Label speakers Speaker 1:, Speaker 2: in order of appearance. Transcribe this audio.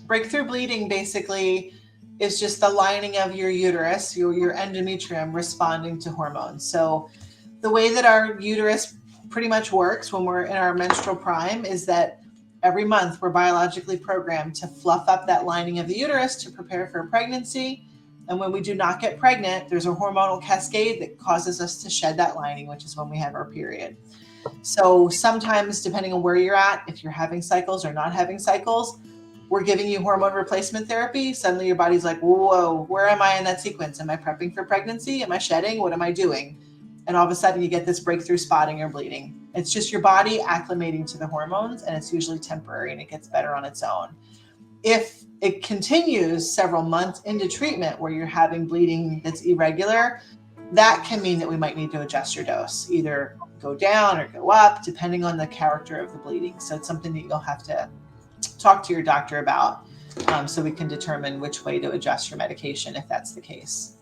Speaker 1: Breakthrough bleeding basically is just the lining of your uterus, your endometrium responding to hormones. So the way that our uterus pretty much works when we're in our menstrual prime is that every month we're biologically programmed to fluff up that lining of the uterus to prepare for pregnancy. And when we do not get pregnant, there's a hormonal cascade that causes us to shed that lining, which is when we have our period. So sometimes, depending on where you're at, if you're having cycles or not having cycles, we're giving you hormone replacement therapy. Suddenly your body's like, whoa, where am I in that sequence? Am I prepping for pregnancy? Am I shedding? What am I doing? And all of a sudden you get this breakthrough spotting or bleeding. It's just your body acclimating to the hormones, and it's usually temporary and it gets better on its own. If it continues several months into treatment where you're having bleeding that's irregular, that can mean that we might need to adjust your dose, either go down or go up, depending on the character of the bleeding. So it's something that you'll have to talk to your doctor about, so we can determine which way to adjust your medication if that's the case.